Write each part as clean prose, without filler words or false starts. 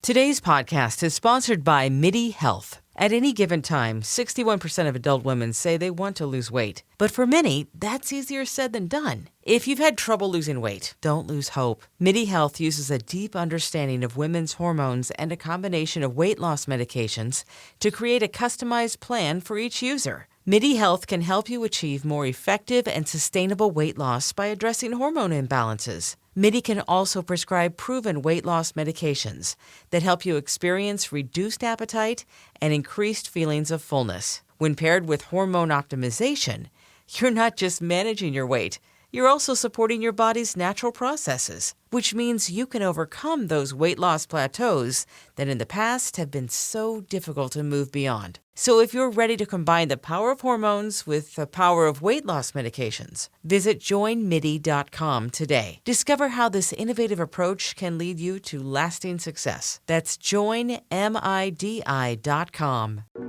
Today's podcast is sponsored by Maree Health. At any given time, 61% of adult women say they want to lose weight. But for many, that's easier said than done. If you've had trouble losing weight, don't lose hope. Maree Health uses a deep understanding of women's hormones and a combination of weight loss medications to create a customized plan for each user. Maree Health can help you achieve more effective and sustainable weight loss by addressing hormone imbalances. Maree can also prescribe proven weight loss medications that help you experience reduced appetite and increased feelings of fullness. When paired with hormone optimization, you're not just managing your weight, you're also supporting your body's natural processes, which means you can overcome those weight loss plateaus that in the past have been so difficult to move beyond. So if you're ready to combine the power of hormones with the power of weight loss medications, visit joinmaree.com today. Discover how this innovative approach can lead you to lasting success. That's joinmidi.com.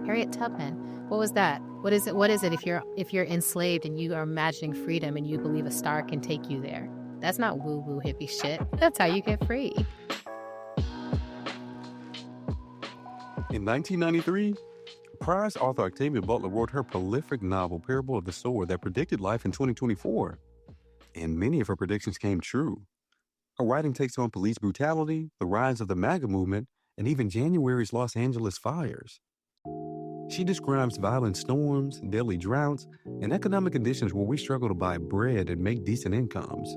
Harriet Tubman. What was that? What is it if you're enslaved and you are imagining freedom and you believe a star can take you there? That's not woo-woo hippie shit. That's how you get free. In 1993, prize author Octavia Butler wrote her prolific novel, Parable of the Sword, that predicted life in 2024. And many of her predictions came true. Her writing takes on police brutality, the rise of the MAGA movement, and even January's Los Angeles fires. She describes violent storms, deadly droughts, and economic conditions where we struggle to buy bread and make decent incomes.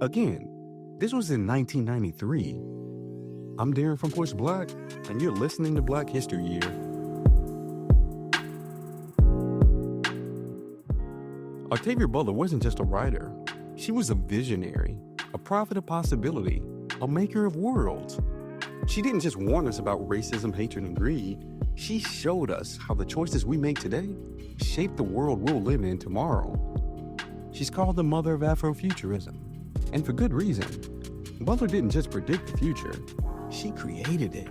Again, this was in 1993. I'm Darren from PushBlack, and you're listening to Black History Year. Octavia Butler wasn't just a writer. She was a visionary, a prophet of possibility, a maker of worlds. She didn't just warn us about racism, hatred, and greed. She showed us how the choices we make today shape the world we'll live in tomorrow. She's called the mother of Afrofuturism, and for good reason. Butler didn't just predict the future, she created it.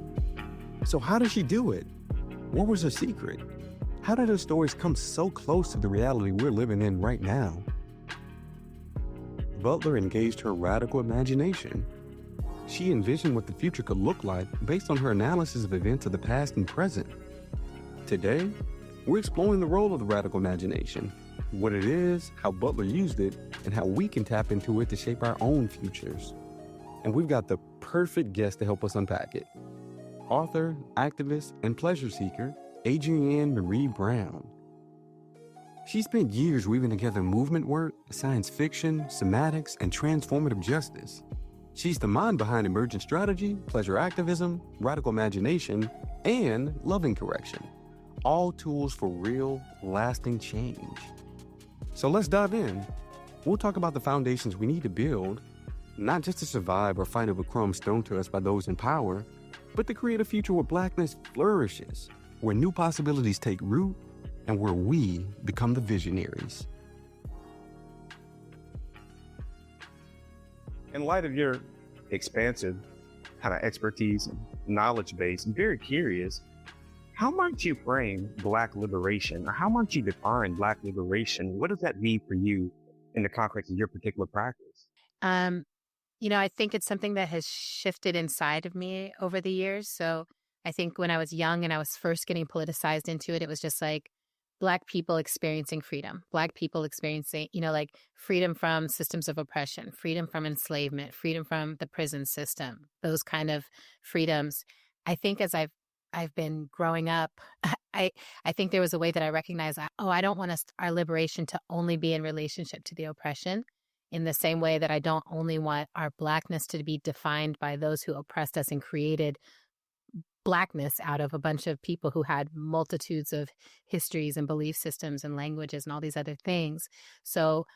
So how did she do it? What was her secret? How did her stories come so close to the reality we're living in right now? Butler engaged her radical imagination. She envisioned what the future could look like based on her analysis of events of the past and present. Today, we're exploring the role of the radical imagination, what it is, how Butler used it, and how we can tap into it to shape our own futures. And we've got the perfect guest to help us unpack it. Author, activist, and pleasure seeker, Adrienne Maree Brown. She spent years weaving together movement work, science fiction, semantics, and transformative justice. She's the mind behind emergent strategy, pleasure activism, radical imagination, and loving correction. All tools for real, lasting change. So let's dive in. We'll talk about the foundations we need to build, not just to survive or fight over crumbs thrown to us by those in power, but to create a future where Blackness flourishes, where new possibilities take root, and where we become the visionaries. In light of your expansive kind of expertise and knowledge base, I'm very curious, how might you frame Black liberation, or how might you define Black liberation? What does that mean for you in the context of your particular practice? I think it's something that has shifted inside of me over the years. So I think when I was young and I was first getting politicized into it, it was just like Black people experiencing freedom, Black people experiencing, like freedom from systems of oppression, freedom from enslavement, freedom from the prison system, those kind of freedoms. I think as I've been growing up, I think there was a way that I recognized, I don't want our liberation to only be in relationship to the oppression, in the same way that I don't only want our Blackness to be defined by those who oppressed us and created Blackness out of a bunch of people who had multitudes of histories and belief systems and languages and all these other things. So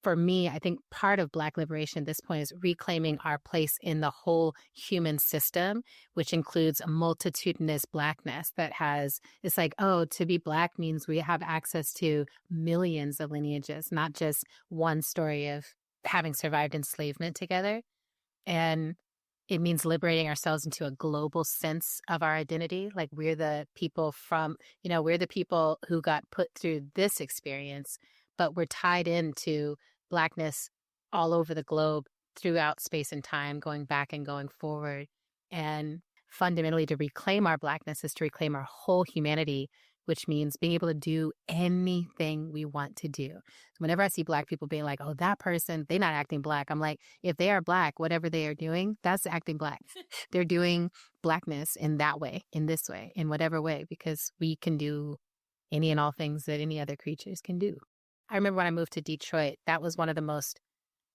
for me, I think part of Black liberation at this point is reclaiming our place in the whole human system, which includes a multitudinous Blackness that it's like, to be Black means we have access to millions of lineages, not just one story of having survived enslavement together. And it means liberating ourselves into a global sense of our identity. Like we're the people we're the people who got put through this experience, but we're tied into Blackness all over the globe throughout space and time, going back and going forward. And fundamentally to reclaim our Blackness is to reclaim our whole humanity, which means being able to do anything we want to do. Whenever I see Black people being like, oh, that person, they're not acting Black, I'm like, if they are Black, whatever they are doing, that's acting Black. They're doing Blackness in that way, in this way, in whatever way, because we can do any and all things that any other creatures can do. I remember when I moved to Detroit, that was one of the most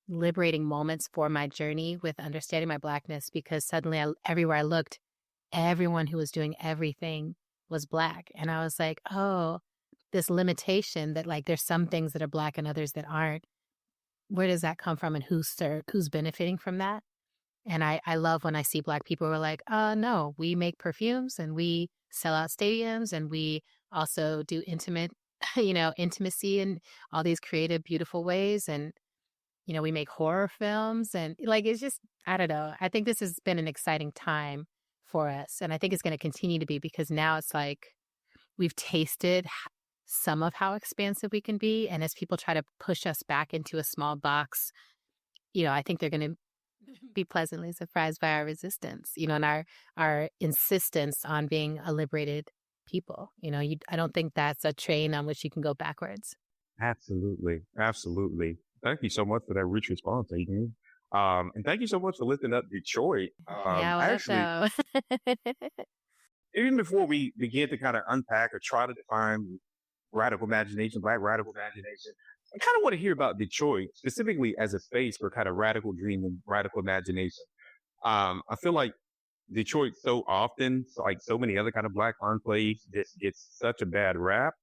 liberating moments for my journey with understanding my Blackness, because suddenly everywhere I looked, everyone who was doing everything was Black. And I was like, oh, this limitation that like there's some things that are Black and others that aren't. Where does that come from, and who's benefiting from that? And I love when I see Black people who are like, no, we make perfumes and we sell out stadiums and we also do intimacy in all these creative, beautiful ways. And, we make horror films, and like, it's just, I don't know. I think this has been an exciting time for us. And I think it's going to continue to be, because now it's like we've tasted some of how expansive we can be. And as people try to push us back into a small box, I think they're going to be pleasantly surprised by our resistance, and our insistence on being a liberated people. I don't think that's a train on which you can go backwards. Absolutely. Absolutely. Thank you so much for that rich response, Adrienne. And thank you so much for lifting up Detroit. Yeah, Even before we begin to kind of unpack or try to define radical imagination, Black radical imagination, I kind of want to hear about Detroit specifically as a space for kind of radical dreaming, radical imagination. I feel like Detroit so often, like so many other kind of Black enclaves, just gets such a bad rap.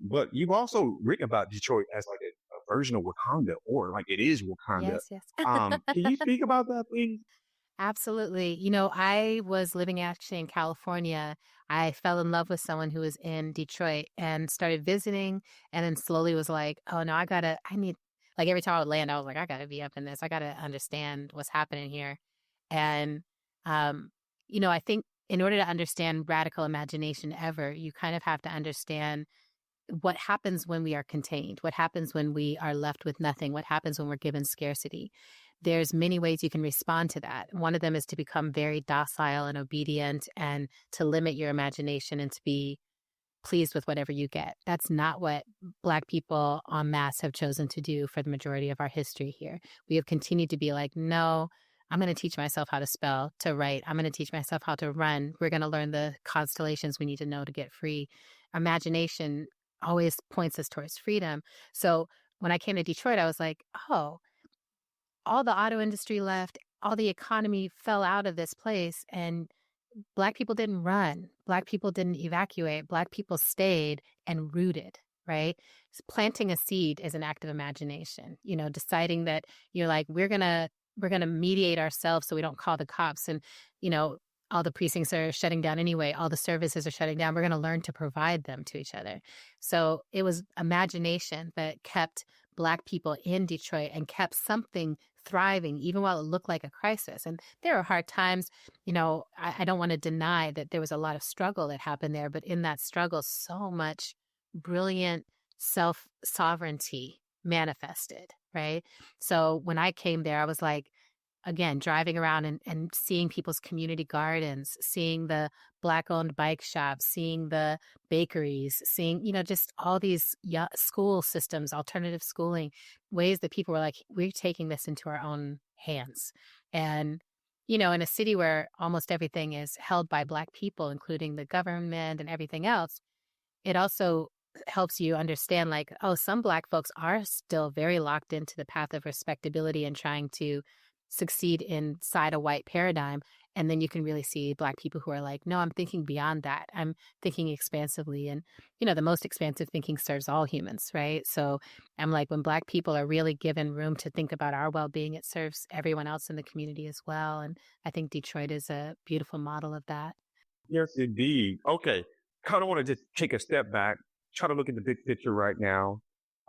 But you've also written about Detroit as like a version of Wakanda, or like it is Wakanda. Yes. Can you speak about that, please? Absolutely. I was living actually in California. I fell in love with someone who was in Detroit and started visiting, and then slowly was like, oh no, like every time I would land, I was like, I gotta be up in this. I gotta understand what's happening here. And, I think in order to understand radical imagination ever, you kind of have to understand what happens when we are contained, what happens when we are left with nothing, what happens when we're given scarcity. There's many ways you can respond to that. One of them is to become very docile and obedient, and to limit your imagination and to be pleased with whatever you get. That's not what Black people en masse have chosen to do for the majority of our history here. We have continued to be like, no, I'm going to teach myself how to spell, to write. I'm going to teach myself how to run. We're going to learn the constellations we need to know to get free. Imagination always points us towards freedom. So when I came to Detroit, I was like, oh, all the auto industry left, all the economy fell out of this place, and Black people didn't run. Black people didn't evacuate. Black people stayed and rooted, right? So planting a seed is an act of imagination, deciding that you're like, we're going to mediate ourselves so we don't call the cops, and, all the precincts are shutting down anyway. All the services are shutting down. We're going to learn to provide them to each other. So it was imagination that kept Black people in Detroit and kept something thriving, even while it looked like a crisis. And there are hard times. I don't want to deny that there was a lot of struggle that happened there, but in that struggle, so much brilliant self-sovereignty manifested, right? So when I came there, I was like, again, driving around and seeing people's community gardens, seeing the Black-owned bike shops, seeing the bakeries, seeing, just all these school systems, alternative schooling, ways that people were like, we're taking this into our own hands. And, in a city where almost everything is held by Black people, including the government and everything else, it also helps you understand like, oh, some Black folks are still very locked into the path of respectability and trying to succeed inside a white paradigm. And then you can really see Black people who are like, no, I'm thinking beyond that. I'm thinking expansively. And, the most expansive thinking serves all humans, right? So I'm like, when Black people are really given room to think about our well-being, it serves everyone else in the community as well. And I think Detroit is a beautiful model of that. Yes, indeed. Okay. Kind of want to just take a step back, try to look at the big picture right now.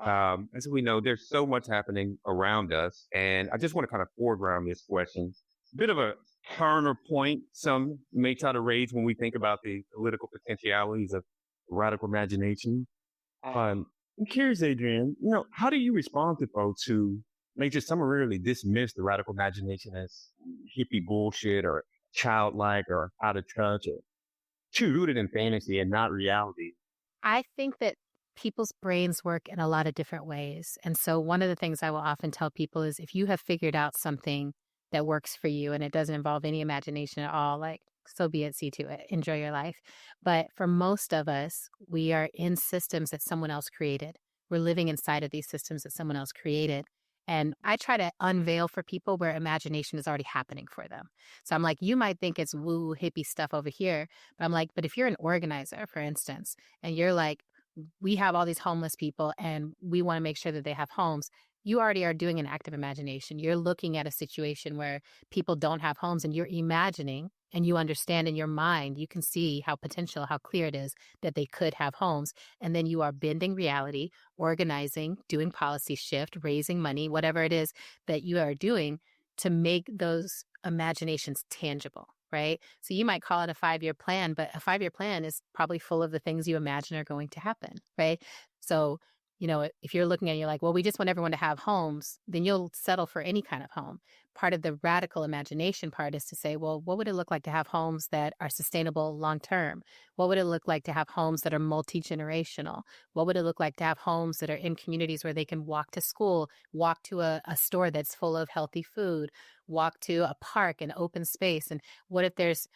As we know, there's so much happening around us, and I just want to kind of foreground this question. Bit of a counterpoint some may try to raise when we think about the political potentialities of radical imagination. I'm curious, Adrienne, how do you respond to folks who may just summarily dismiss the radical imagination as hippie bullshit or childlike or out of touch or too rooted in fantasy and not reality. I think that people's brains work in a lot of different ways. And so one of the things I will often tell people is if you have figured out something that works for you and it doesn't involve any imagination at all, like, so be it, see to it, enjoy your life. But for most of us, we are in systems that someone else created. We're living inside of these systems that someone else created. And I try to unveil for people where imagination is already happening for them. So I'm like, you might think it's woo hippie stuff over here, but I'm like, but if you're an organizer, for instance, and you're like, we have all these homeless people and we want to make sure that they have homes. You already are doing an active imagination. You're looking at a situation where people don't have homes and you're imagining and you understand in your mind, you can see how potential, how clear it is that they could have homes. And then you are bending reality, organizing, doing policy shift, raising money, whatever it is that you are doing to make those imaginations tangible. Right? So you might call it a 5-year plan, but a 5-year plan is probably full of the things you imagine are going to happen. Right? So, if you're looking at it, you're like, well, we just want everyone to have homes, then you'll settle for any kind of home. Part of the radical imagination part is to say, well, what would it look like to have homes that are sustainable long term? What would it look like to have homes that are multi-generational? What would it look like to have homes that are in communities where they can walk to school, walk to a store that's full of healthy food, walk to a park and open space? And what if there's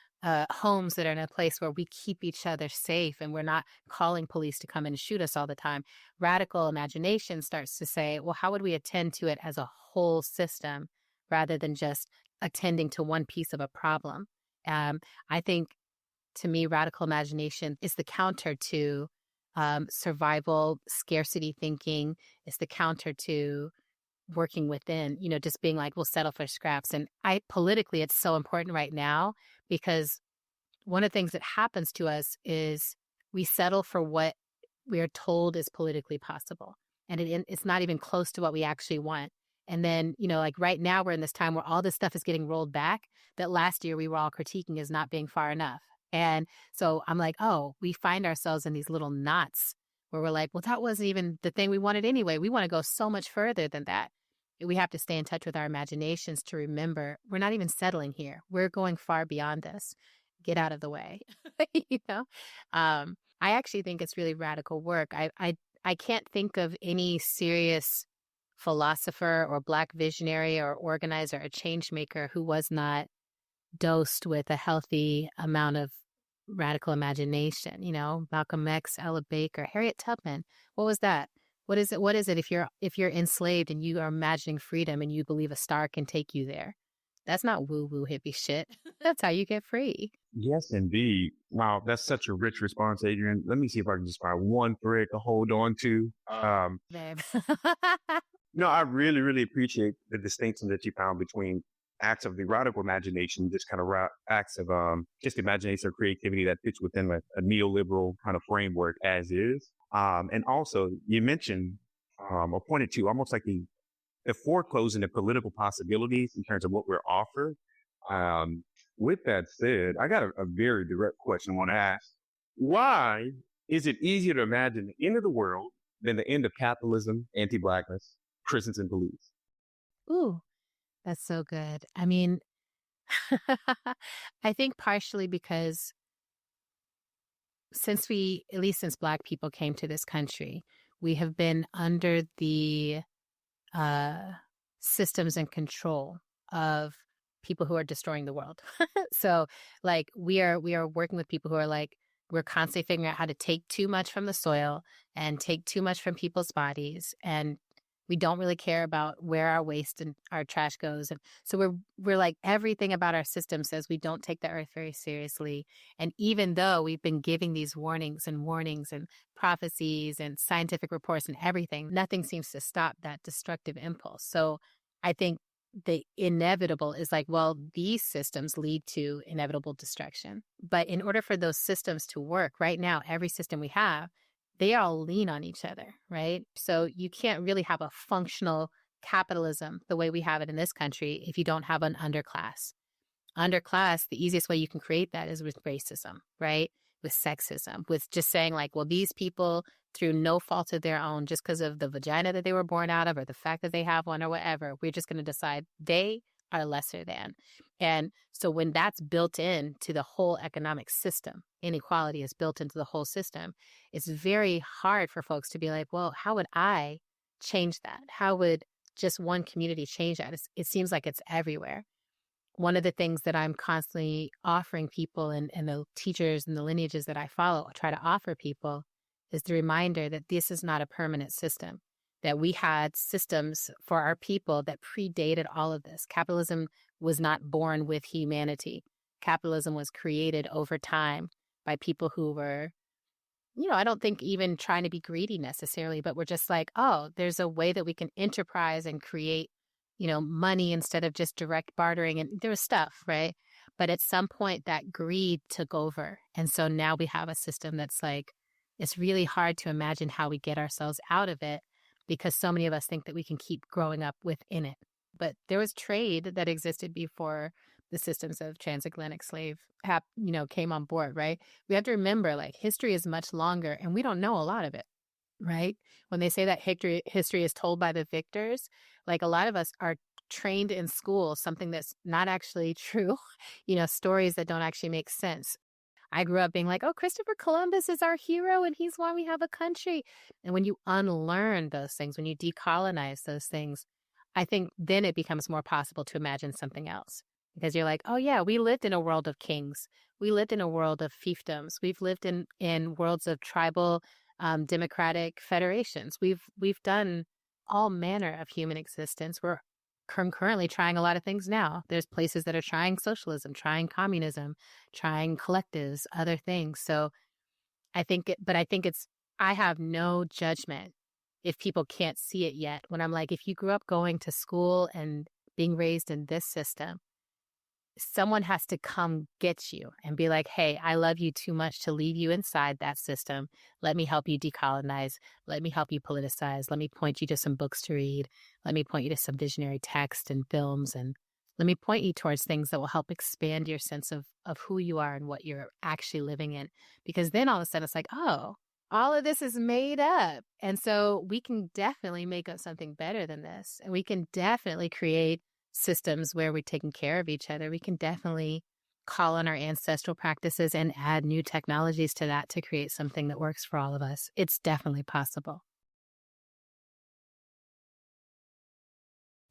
homes that are in a place where we keep each other safe and we're not calling police to come and shoot us all the time? Radical imagination starts to say, well, how would we attend to it as a whole system rather than just attending to one piece of a problem? I think, to me, radical imagination is the counter to survival scarcity thinking. It's the counter to working within, just being like, we'll settle for scraps. And politically, it's so important right now because one of the things that happens to us is we settle for what we are told is politically possible. And it's not even close to what we actually want. And then, like right now, we're in this time where all this stuff is getting rolled back that last year we were all critiquing as not being far enough. And so I'm like, oh, we find ourselves in these little knots where we're like, well, that wasn't even the thing we wanted anyway. We want to go so much further than that. We have to stay in touch with our imaginations to remember we're not even settling here. We're going far beyond this. Get out of the way. I actually think it's really radical work. I can't think of any serious philosopher or Black visionary or organizer or change maker who was not dosed with a healthy amount of radical imagination. Malcolm X, Ella Baker, Harriet Tubman. What was that? What is it if you're enslaved and you are imagining freedom and you believe a star can take you there? That's not woo-woo hippie shit. That's how you get free. Yes, indeed. Wow, that's such a rich response, Adrienne. Let me see if I can just find one thread to hold on to. Babe. No, I really, really appreciate the distinction that you found between acts of the radical imagination, just kind of acts of just imagination or creativity that fits within a neoliberal kind of framework as is. And also, you mentioned or pointed to almost like the foreclosing of political possibilities in terms of what we're offered. With that said, I got a very direct question I want to ask. Why is it easier to imagine the end of the world than the end of capitalism, anti-Blackness, prisons, and police? Ooh, that's so good. I mean, I think partially because since Black people came to this country, we have been under the systems and control of people who are destroying the world. So like we are working with people who are like, we're constantly figuring out how to take too much from the soil and take too much from people's bodies. And we don't really care about where our waste and our trash goes. And so we're like, everything about our system says we don't take the earth very seriously. And even though we've been giving these warnings and prophecies and scientific reports and everything, nothing seems to stop that destructive impulse. So I think the inevitable is like, well, these systems lead to inevitable destruction. But in order for those systems to work right now, every system we have, they all lean on each other, right? So you can't really have a functional capitalism the way we have it in this country if you don't have an underclass. Underclass, the easiest way you can create that is with racism, right? With sexism, with just saying like, well, these people through no fault of their own, just because of the vagina that they were born out of or the fact that they have one or whatever, we're just going to decide they are lesser than. And so when that's built into the whole economic system, inequality is built into the whole system, it's very hard for folks to be like, well, how would I change that? How would just one community change that? It seems like it's everywhere. One of the things that I'm constantly offering people and the teachers and the lineages that I follow try to offer people is the reminder that this is not a permanent system, that we had systems for our people that predated all of this. Capitalism was not born with humanity. Capitalism was created over time by people who were, I don't think even trying to be greedy necessarily, but we're just like, oh, there's a way that we can enterprise and create money instead of just direct bartering. And there was stuff, right? But at some point that greed took over. And so now we have a system that's like, it's really hard to imagine how we get ourselves out of it because so many of us think that we can keep growing up within it. But there was trade that existed before the systems of transatlantic slave came on board, right? We have to remember, like, history is much longer and we don't know a lot of it. Right? When they say that history is told by the victors, like a lot of us are trained in school, something that's not actually true, stories that don't actually make sense. I grew up being like, oh, Christopher Columbus is our hero and he's why we have a country. And when you unlearn those things, when you decolonize those things, I think then it becomes more possible to imagine something else. Because you're like, oh yeah, we lived in a world of kings. We lived in a world of fiefdoms. We've lived in worlds of tribal democratic federations. We've done all manner of human existence. We're concurrently trying a lot of things now. There's places that are trying socialism, trying communism, trying collectives, other things. So I think I have no judgment if people can't see it yet. When I'm like, if you grew up going to school and being raised in this system, someone has to come get you and be like, hey, I love you too much to leave you inside that system. Let me help you decolonize. Let me help you politicize. Let me point you to some books to read. Let me point you to some visionary text and films. And let me point you towards things that will help expand your sense of who you are and what you're actually living in. Because then all of a sudden it's like, oh, all of this is made up. And so we can definitely make up something better than this. And we can definitely create systems where we're taking care of each other. We can definitely call on our ancestral practices and add new technologies to that to create something that works for all of us. It's definitely possible.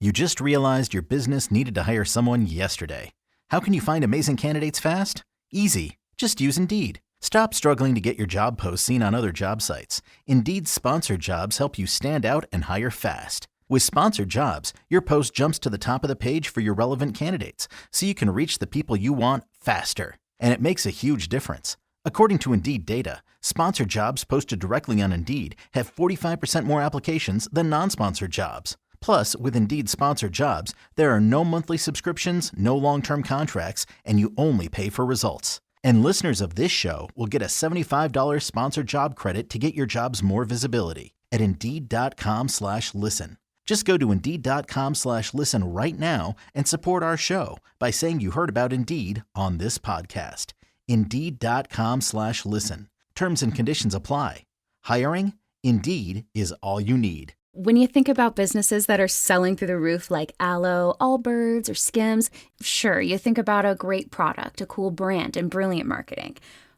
You just realized your business needed to hire someone yesterday. How can you find amazing candidates fast? Easy. Just use Indeed. Stop struggling to get your job posts seen on other job sites. Indeed's sponsored jobs help you stand out and hire fast. With sponsored jobs, your post jumps to the top of the page for your relevant candidates, so you can reach the people you want faster. And it makes a huge difference. According to Indeed data, sponsored jobs posted directly on Indeed have 45% more applications than non-sponsored jobs. Plus, with Indeed sponsored jobs, there are no monthly subscriptions, no long-term contracts, and you only pay for results. And listeners of this show will get a $75 sponsored job credit to get your jobs more visibility at Indeed.com/listen. Just go to Indeed.com/listen right now and support our show by saying you heard about Indeed on this podcast. Indeed.com/listen. Terms and conditions apply. Hiring? Indeed is all you need. When you think about businesses that are selling through the roof like Aloe, Allbirds, or Skims, sure, you think about a great product, a cool brand, and brilliant marketing.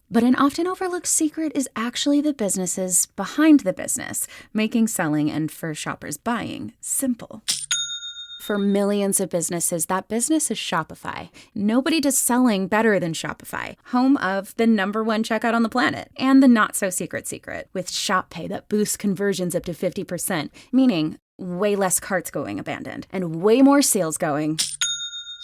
But an often overlooked secret is actually the businesses behind the business, making selling and for shoppers buying simple. For millions of businesses, that business is Shopify. Nobody does selling better than Shopify, home of the #1 checkout on the planet and the not-so-secret secret with Shop Pay that boosts conversions up to 50%, meaning way less carts going abandoned and way more sales going.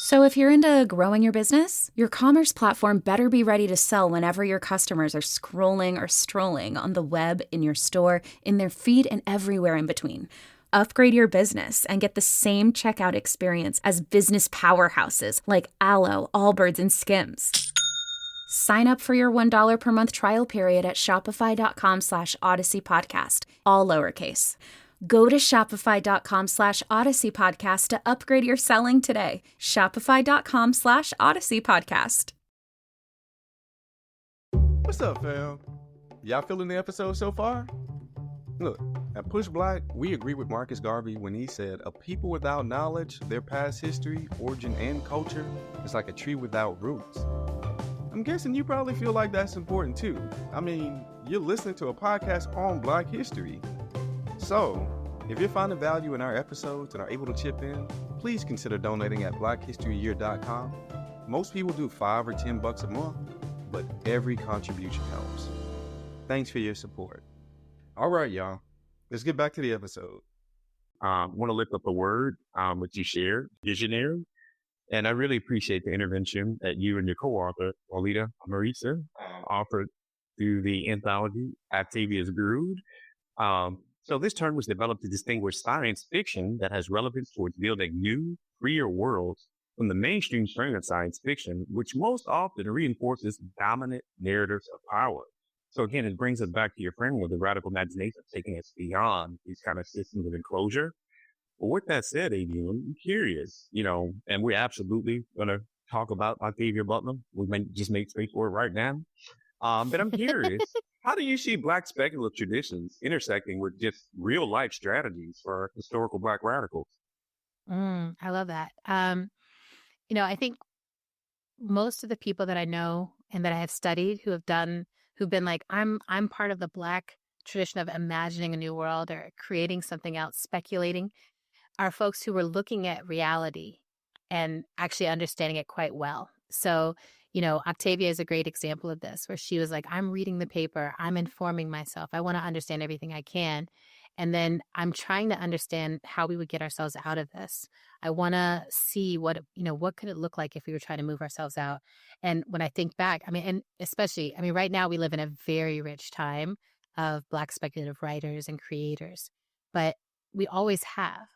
So if you're into growing your business, your commerce platform better be ready to sell whenever your customers are scrolling or strolling on the web, in your store, in their feed, and everywhere in between. Upgrade your business and get the same checkout experience as business powerhouses like Aloe, Allbirds, and Skims. Sign up for your $1 per month trial period at shopify.com/Odyssey Podcast, all lowercase. Go to shopify.com/Odyssey Podcast to upgrade your selling today. Shopify.com/Odyssey Podcast. What's up, fam? Y'all feeling the episode so far? Look, at PushBlack, we agree with Marcus Garvey when he said, a people without knowledge, their past history, origin, and culture is like a tree without roots. I'm guessing you probably feel like that's important too. I mean, you're listening to a podcast on Black history. So, if you're finding value in our episodes and are able to chip in, please consider donating at blackhistoryyear.com. Most people do $5 or $10 a month, but every contribution helps. Thanks for your support. All right, y'all. Let's get back to the episode. Want to lift up a word which you shared, visionary. And I really appreciate the intervention that you and your co-author, Olita Marisa, offered through the anthology, Octavia's Brood. So this term was developed to distinguish science fiction that has relevance towards building new, freer worlds from the mainstream strain of science fiction, which most often reinforces dominant narratives of power. So again, it brings us back to your framework, the radical imagination, taking us beyond these kind of systems of enclosure. But with that said, Adrienne, I'm curious, and we're absolutely going to talk about Octavia Butler. We may just make space for it right now. But I'm curious, how do you see Black speculative traditions intersecting with just real life strategies for historical Black radicals? I love that. I think most of the people that I know and that I have studied who've been like, I'm part of the Black tradition of imagining a new world or creating something else, speculating, are folks who were looking at reality and actually understanding it quite well. So, Octavia is a great example of this, where she was like, I'm reading the paper, I'm informing myself, I want to understand everything I can. And then I'm trying to understand how we would get ourselves out of this. I want to see what could it look like if we were trying to move ourselves out. And when I think back, and especially, right now we live in a very rich time of Black speculative writers and creators, but we always have,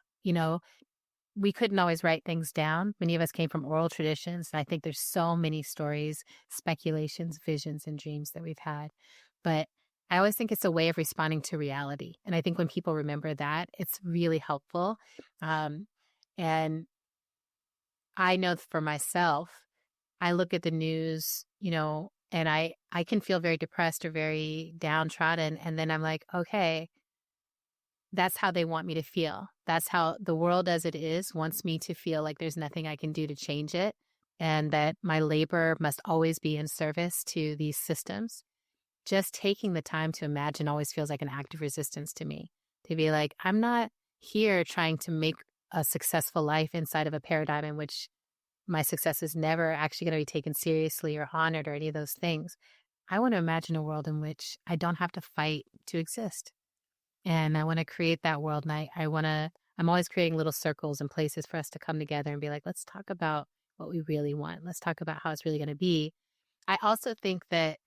we couldn't always write things down. Many of us came from oral traditions. And I think there's so many stories, speculations, visions, and dreams that we've had. But I always think it's a way of responding to reality. And I think when people remember that, it's really helpful. And I know for myself, I look at the news, and I can feel very depressed or very downtrodden. And then I'm like, okay, that's how they want me to feel. That's how the world as it is wants me to feel like there's nothing I can do to change it. And that my labor must always be in service to these systems. Just taking the time to imagine always feels like an act of resistance to me. To be like, I'm not here trying to make a successful life inside of a paradigm in which my success is never actually going to be taken seriously or honored or any of those things. I want to imagine a world in which I don't have to fight to exist. And I want to create that world. And I'm always creating little circles and places for us to come together and be like, let's talk about what we really want. Let's talk about how it's really going to be. I also think that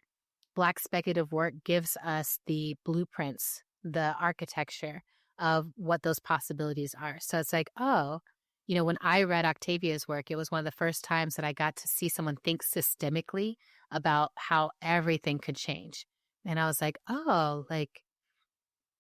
Black speculative work gives us the blueprints, the architecture of what those possibilities are. So it's like, when I read Octavia's work, it was one of the first times that I got to see someone think systemically about how everything could change. And I was like,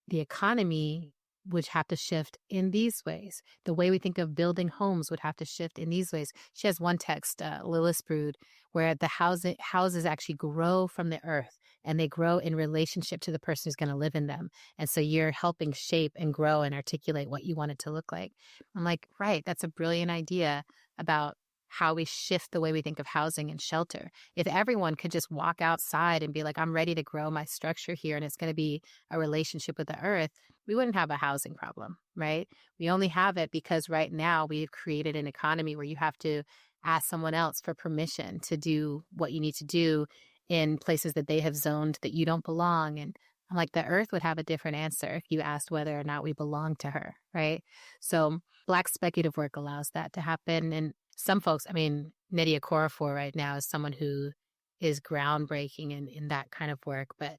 the economy would have to shift in these ways. The way we think of building homes would have to shift in these ways. She has one text, Lilith's Brood, where the houses actually grow from the earth and they grow in relationship to the person who's going to live in them. And so you're helping shape and grow and articulate what you want it to look like. I'm like, right, that's a brilliant idea about how we shift the way we think of housing and shelter. If everyone could just walk outside and be like, I'm ready to grow my structure here and it's going to be a relationship with the earth, we wouldn't have a housing problem, right? We only have it because right now we've created an economy where you have to ask someone else for permission to do what you need to do in places that they have zoned that you don't belong. And I'm like, the earth would have a different answer if you asked whether or not we belong to her, right? So Black speculative work allows that to happen. And some folks, Nydia Okorafor right now is someone who is groundbreaking in that kind of work. But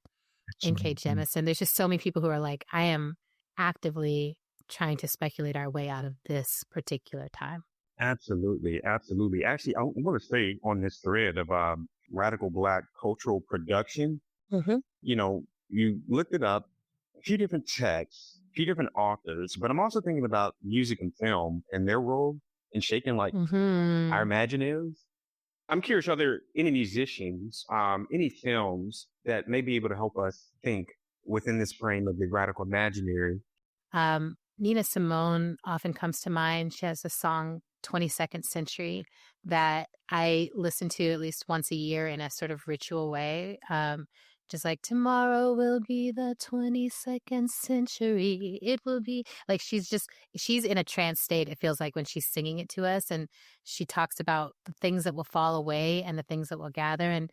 N.K. Jemisin, there's just so many people who are like, I am actively trying to speculate our way out of this particular time. Absolutely. Absolutely. Actually, I want to say on this thread of radical Black cultural production, you looked it up, a few different texts, a few different authors, but I'm also thinking about music and film and their role in shaping our imaginatives. I'm curious, are there any musicians, any films that may be able to help us think within this frame of the radical imaginary? Nina Simone often comes to mind. She has a song, 22nd Century, that I listen to at least once a year in a sort of ritual way. Just like, tomorrow will be the 22nd century. It will be like, she's in a trance state, it feels like, when she's singing it to us. And she talks about the things that will fall away and the things that will gather. And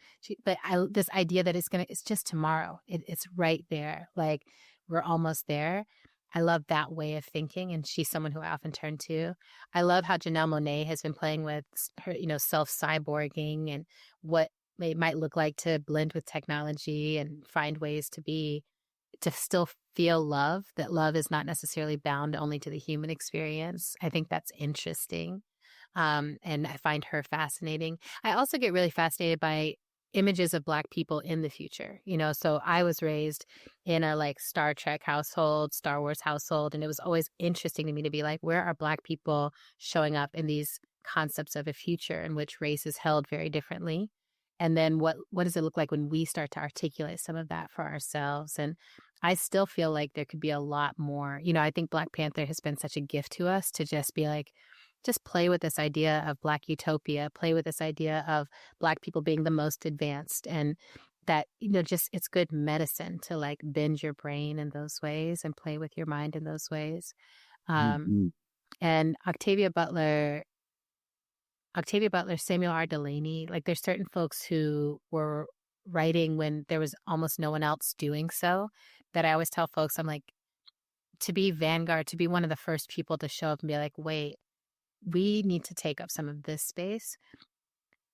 this idea that it's just tomorrow. It's right there. Like, we're almost there. I love that way of thinking, and she's someone who I often turn to. I love how Janelle Monáe has been playing with her, self-cyborging and what it might look like to blend with technology and find ways to still feel love, that love is not necessarily bound only to the human experience. I think that's interesting. And I find her fascinating. I also get really fascinated by images of Black people in the future. So I was raised in a Star Trek household, Star Wars household, and it was always interesting to me to be like, where are Black people showing up in these concepts of a future in which race is held very differently? And then what does it look like when we start to articulate some of that for ourselves? And I still feel like there could be a lot more. I think Black Panther has been such a gift to us to just be like, just play with this idea of Black utopia, play with this idea of Black people being the most advanced, and that, just it's good medicine to bend your brain in those ways and play with your mind in those ways. And Octavia Butler, Samuel R. Delaney, there's certain folks who were writing when there was almost no one else doing so, that I always tell folks, I'm like, to be vanguard, to be one of the first people to show up and be like, wait, we need to take up some of this space.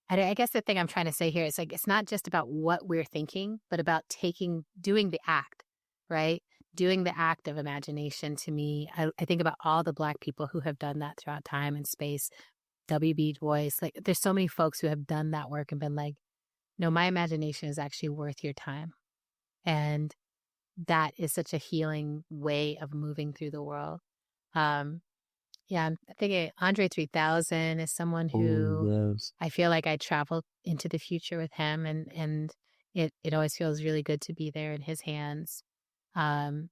And I guess the thing I'm trying to say here is it's not just about what we're thinking, but about doing the act, right? Doing the act of imagination. To me, I think about all the Black people who have done that throughout time and space. W.B. Du Bois, there's so many folks who have done that work and been like, no, my imagination is actually worth your time. And that is such a healing way of moving through the world. Yeah, I'm thinking Andre 3000 is someone who I feel like I traveled into the future with him, and it always feels really good to be there in his hands. And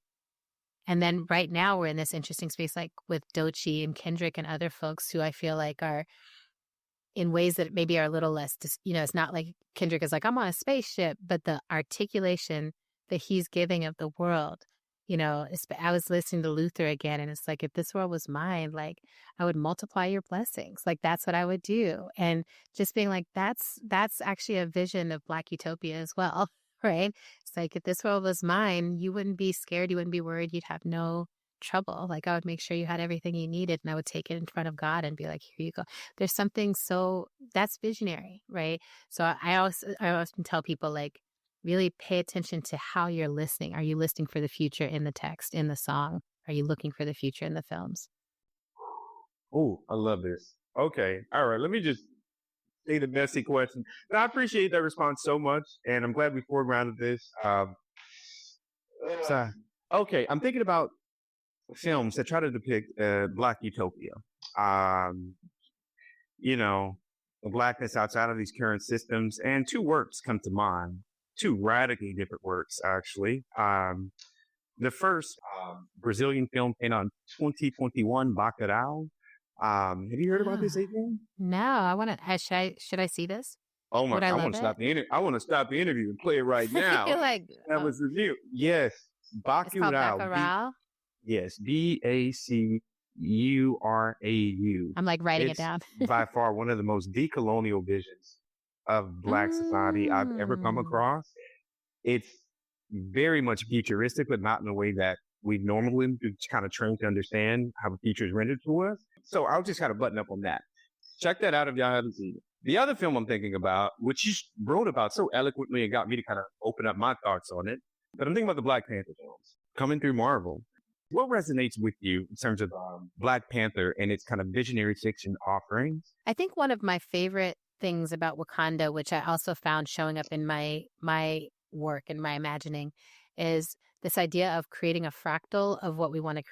then right now we're in this interesting space with Doechii and Kendrick and other folks who I feel like are in ways that maybe are a little less, it's not like Kendrick is like, I'm on a spaceship, but the articulation that he's giving of the world. I was listening to Luther again, and it's like, if this world was mine, I would multiply your blessings. That's what I would do. And just being like, that's actually a vision of Black utopia as well, right? It's like, if this world was mine, you wouldn't be scared, you wouldn't be worried, you'd have no trouble. I would make sure you had everything you needed, and I would take it in front of God and be like, here you go. There's something that's visionary, right? So I often tell people, really pay attention to how you're listening. Are you listening for the future in the text, in the song? Are you looking for the future in the films? Oh, I love this. Okay. All right. Let me just say the messy question. And I appreciate that response so much. And I'm glad we foregrounded this. Okay. I'm thinking about films that try to depict Black utopia. The Blackness outside of these current systems. And two works come to mind. Two radically different works, actually. The first, Brazilian film came out in 2021, Bacurau. Have you heard about this, Adrienne? No, I want to. Should I see this? Oh my! I want to stop the interview. I want to stop the interview and play it right now. That was the view. Yes, Bacurau. It's called Bacurau. Yes, Bacurau. I'm writing it down. By far one of the most decolonial visions of Black society I've ever come across. It's very much futuristic, but not in a way that we normally kind of trained to understand how the future is rendered to us. So I'll just kind of button up on that. Check that out if y'all haven't seen it. The other film I'm thinking about, which you wrote about so eloquently and got me to kind of open up my thoughts on it, but I'm thinking about the Black Panther films coming through Marvel. What resonates with you in terms of Black Panther and its kind of visionary fiction offerings? I think one of my favorite things about Wakanda, which I also found showing up in my work and my imagining, is this idea of creating a fractal of what we want to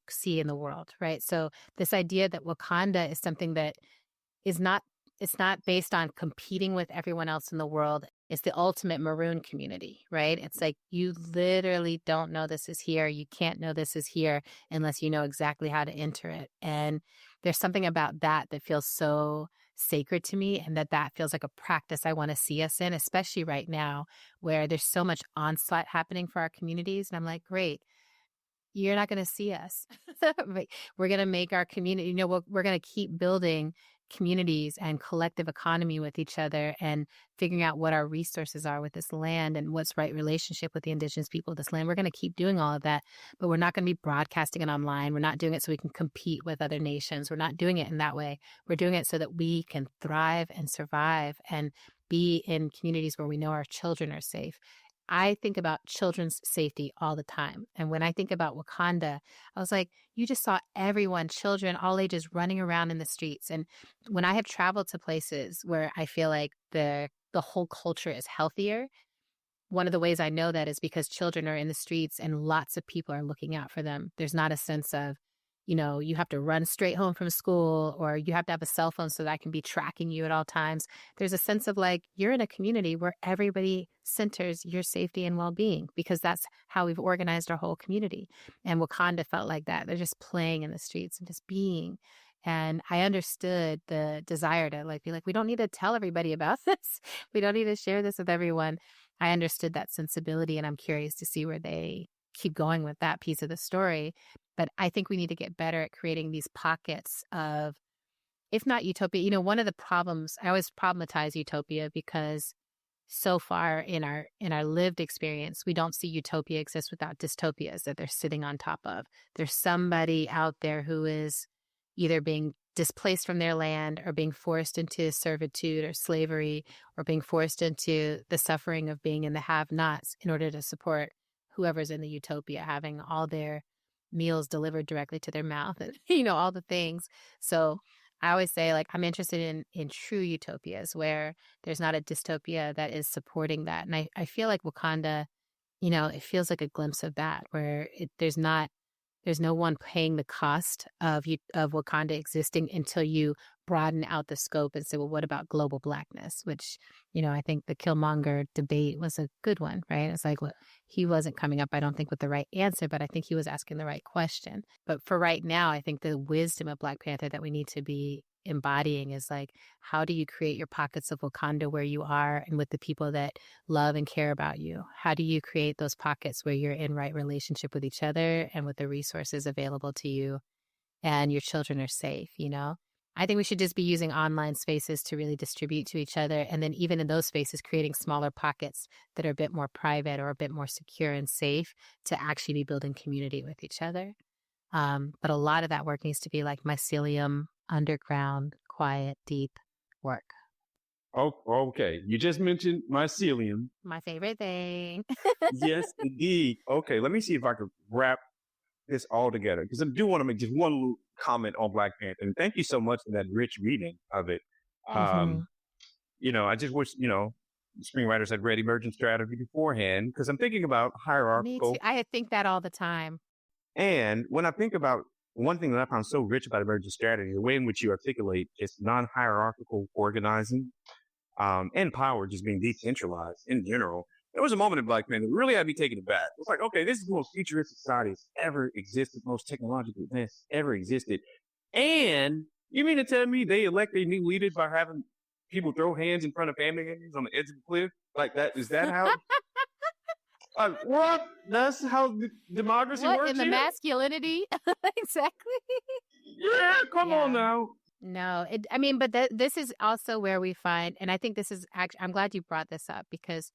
see in the world, right? So this idea that Wakanda is something that is not, it's not based on competing with everyone else in the world it's the ultimate maroon community, right? It's like you literally don't know this is here. You can't know this is here unless you know exactly how to enter it. And there's something about that that feels so sacred to me, and that feels like a practice I want to see us in, especially right now where there's so much onslaught happening for our communities. And I'm like, great, you're not going to see us. We're going to make our community, we're going to keep building communities and collective economy with each other and figuring out what our resources are with this land and what's right relationship with the indigenous people of this land. We're going to keep doing all of that, but we're not going to be broadcasting it online. We're not doing it so we can compete with other nations. We're not doing it in that way. We're doing it so that we can thrive and survive and be in communities where we know our children are safe. I think about children's safety all the time. And when I think about Wakanda, I was like, you just saw everyone, children, all ages, running around in the streets. And when I have traveled to places where I feel like the whole culture is healthier, one of the ways I know that is because children are in the streets and lots of people are looking out for them. There's not a sense of, you have to run straight home from school, or you have to have a cell phone so that I can be tracking you at all times. There's a sense of like, you're in a community where everybody centers your safety and well-being, because that's how we've organized our whole community. And Wakanda felt like that. They're just playing in the streets and just being. And I understood the desire to be like, we don't need to tell everybody about this. We don't need to share this with everyone. I understood that sensibility, and I'm curious to see where they keep going with that piece of the story. But I think we need to get better at creating these pockets of, if not utopia, one of the problems, I always problematize utopia because so far in our lived experience, we don't see utopia exist without dystopias that they're sitting on top of. There's somebody out there who is either being displaced from their land or being forced into servitude or slavery, or being forced into the suffering of being in the have-nots in order to support whoever's in the utopia, having all their meals delivered directly to their mouth and, all the things. So I always say, I'm interested in true utopias where there's not a dystopia that is supporting that. And I feel like Wakanda, it feels like a glimpse of that, where there's no one paying the cost of Wakanda existing until you broaden out the scope and say, well, what about global Blackness? Which, I think the Killmonger debate was a good one, right? It's like, well, he wasn't coming up, I don't think, with the right answer, but I think he was asking the right question. But for right now, I think the wisdom of Black Panther that we need to be embodying is how do you create your pockets of Wakanda where you are and with the people that love and care about you? How do you create those pockets where you're in right relationship with each other and with the resources available to you and your children are safe, I think we should just be using online spaces to really distribute to each other. And then even in those spaces, creating smaller pockets that are a bit more private or a bit more secure and safe to actually be building community with each other. But a lot of that work needs to be mycelium, underground, quiet, deep work. Oh, okay. You just mentioned mycelium. My favorite thing. Yes, indeed. Okay, let me see if I can wrap this all together, because I do want to make just one little comment on Black Panther. And thank you so much for that rich reading of it. I just wish, screenwriters had read Emergent Strategy beforehand, because I'm thinking about hierarchical. Me too. I think that all the time. And when I think about one thing that I found so rich about Emergent Strategy, the way in which you articulate its non-hierarchical organizing and power just being decentralized in general. There was a moment in Black Panther that really had me taken aback. It was like, okay, this is the most futuristic society that's ever existed, most technological advanced ever existed. And you mean to tell me they elect a new leader by having people throw hands in front of family members on the edge of the cliff? Like that? Is that how? What? That's how democracy works. In the masculinity? Exactly. Yeah, come on now. No, but this is also where we find, and I think this is actually, I'm glad you brought this up, because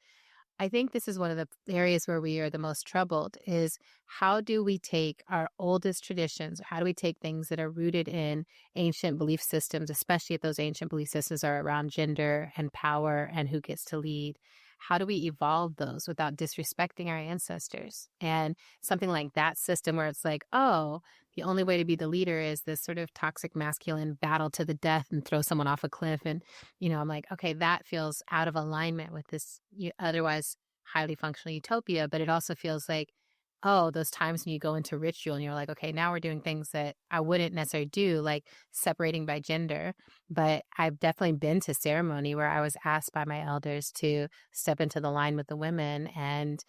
I think this is one of the areas where we are the most troubled, is how do we take our oldest traditions, how do we take things that are rooted in ancient belief systems, especially if those ancient belief systems are around gender and power and who gets to lead? How do we evolve those without disrespecting our ancestors? And something like that system where it's like, oh, the only way to be the leader is this sort of toxic masculine battle to the death and throw someone off a cliff. And, I'm like, okay, that feels out of alignment with this otherwise highly functional utopia. But it also feels like oh, those times when you go into ritual and you're like, okay, now we're doing things that I wouldn't necessarily do, like separating by gender. But I've definitely been to ceremony where I was asked by my elders to step into the line with the women and,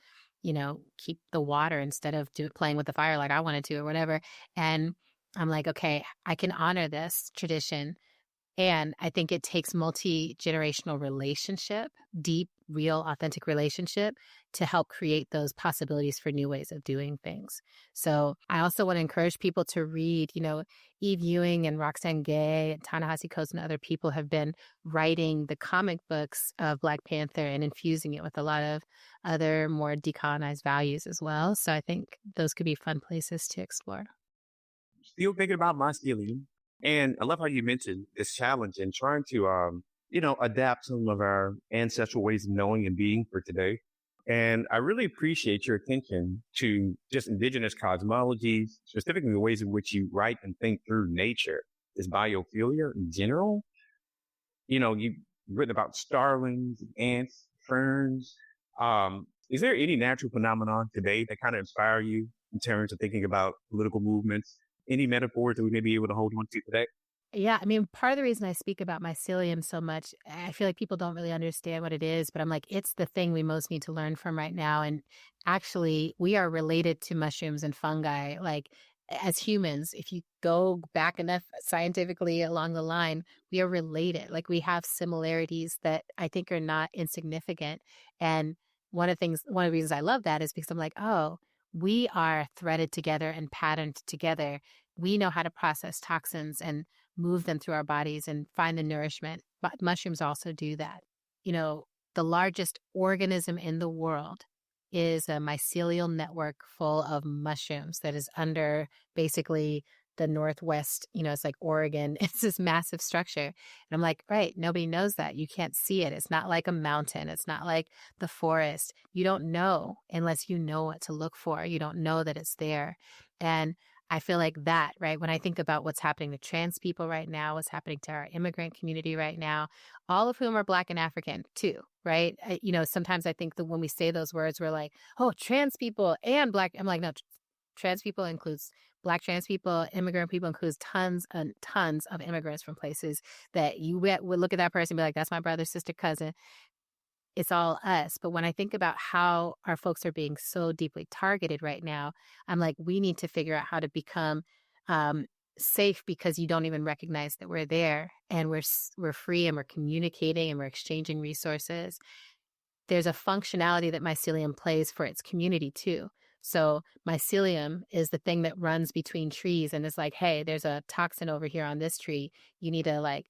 keep the water instead of playing with the fire like I wanted to or whatever. And I'm like, okay, I can honor this tradition. And I think it takes multi-generational relationship, deep, real, authentic relationship to help create those possibilities for new ways of doing things. So I also want to encourage people to read, Eve Ewing and Roxane Gay and Ta-Nehisi Coates and other people have been writing the comic books of Black Panther and infusing it with a lot of other more decolonized values as well. So I think those could be fun places to explore. Still thinking about my stealing. And I love how you mentioned this challenge and trying to, adapt some of our ancestral ways of knowing and being for today. And I really appreciate your attention to just indigenous cosmologies, specifically the ways in which you write and think through nature, this biophilia in general. You've written about starlings, ants, ferns. Is there any natural phenomenon today that kind of inspire you in terms of thinking about political movements? Any metaphors that we may be able to hold on to today? Yeah, I mean, part of the reason I speak about mycelium so much, I feel like people don't really understand what it is, but I'm like, it's the thing we most need to learn from right now. And actually, we are related to mushrooms and fungi. Like, as humans, if you go back enough scientifically along the line, we are related. Like, we have similarities that I think are not insignificant. And one of the reasons I love that is because I'm like, oh, we are threaded together and patterned together. We know how to process toxins and move them through our bodies and find the nourishment. But mushrooms also do that. The largest organism in the world is a mycelial network full of mushrooms that is under basically the Northwest, it's like Oregon. It's this massive structure. And I'm like, right, nobody knows that. You can't see it. It's not like a mountain. It's not like the forest. You don't know unless you know what to look for. You don't know that it's there. And I feel like that, right? When I think about what's happening to trans people right now, what's happening to our immigrant community right now, all of whom are Black and African too, right? Sometimes I think that when we say those words, we're like, oh, trans people and Black. I'm like, no, trans people includes Black trans people, immigrant people includes tons and tons of immigrants from places that you would look at that person and be like, that's my brother, sister, cousin. It's all us. But when I think about how our folks are being so deeply targeted right now, I'm like, we need to figure out how to become safe because you don't even recognize that we're there and we're free and we're communicating and we're exchanging resources. There's a functionality that mycelium plays for its community too. So mycelium is the thing that runs between trees and it's like, hey, there's a toxin over here on this tree. You need to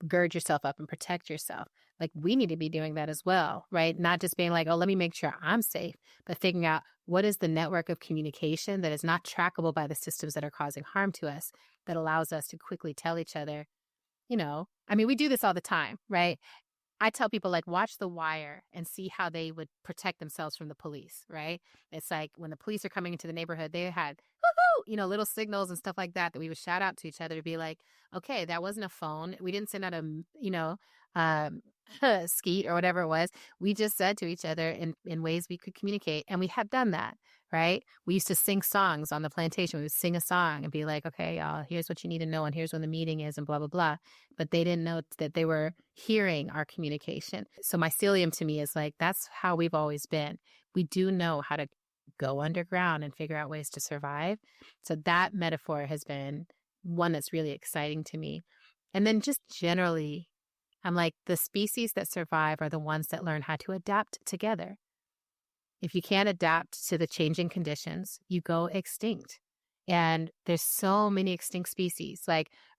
gird yourself up and protect yourself. We need to be doing that as well, right? Not just being like, oh, let me make sure I'm safe, but figuring out what is the network of communication that is not trackable by the systems that are causing harm to us, that allows us to quickly tell each other, we do this all the time, right? I tell people watch The Wire and see how they would protect themselves from the police, right? It's like when the police are coming into the neighborhood, they had, woohoo, little signals and stuff like that we would shout out to each other to be like, okay, that wasn't a phone. We didn't send out a skeet or whatever it was. We just said to each other in ways we could communicate. And we have done that, right? We used to sing songs on the plantation. We would sing a song and be like, okay, y'all, here's what you need to know. And here's when the meeting is and blah, blah, blah. But they didn't know that they were hearing our communication. So mycelium to me is that's how we've always been. We do know how to go underground and figure out ways to survive. So that metaphor has been one that's really exciting to me. And then just generally, I'm like, the species that survive are the ones that learn how to adapt together. If you can't adapt to the changing conditions, you go extinct. And there's so many extinct species.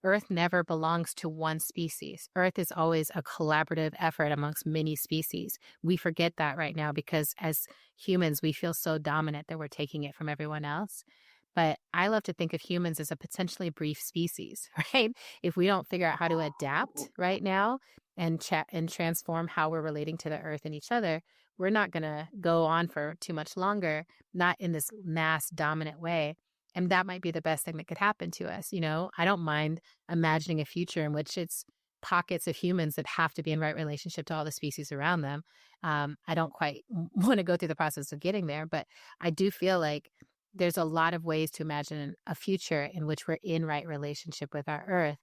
Earth never belongs to one species. Earth is always a collaborative effort amongst many species. We forget that right now because as humans, we feel so dominant that we're taking it from everyone else. But I love to think of humans as a potentially brief species, right? If we don't figure out how to adapt right now and transform how we're relating to the earth and each other, we're not going to go on for too much longer, not in this mass dominant way. And that might be the best thing that could happen to us. I don't mind imagining a future in which it's pockets of humans that have to be in right relationship to all the species around them. I don't quite want to go through the process of getting there, but I do feel like there's a lot of ways to imagine a future in which we're in right relationship with our Earth.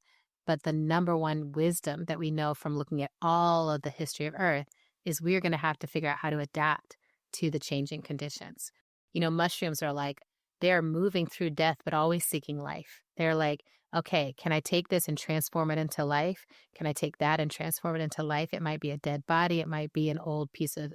But the number one wisdom that we know from looking at all of the history of Earth is we're going to have to figure out how to adapt to the changing conditions. Mushrooms are like, they're moving through death, but always seeking life. They're like, okay, can I take this and transform it into life? Can I take that and transform it into life? It might be a dead body. It might be an old piece of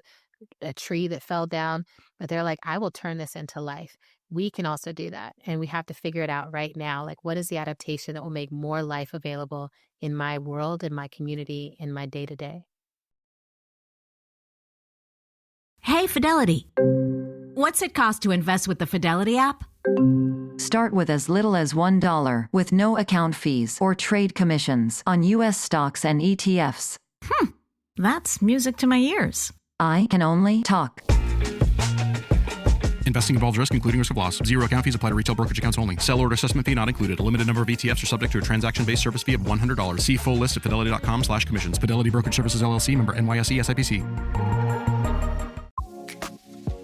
a tree that fell down, but they're like, I will turn this into life. We can also do that. And we have to figure it out right now. Like, what is the adaptation that will make more life available in my world, in my community, in my day-to-day? Hey, Fidelity. What's it cost to invest with the Fidelity app? Start with as little as $1 with no account fees or trade commissions on U.S. stocks and ETFs. That's music to my ears. I can only talk. Investing involves risk, including risk of loss. Zero account fees apply to retail brokerage accounts only. Sell order assessment fee not included. A limited number of ETFs are subject to a transaction-based service fee of $100. See full list at fidelity.com/commissions. Fidelity Brokerage Services, LLC, member NYSE, SIPC.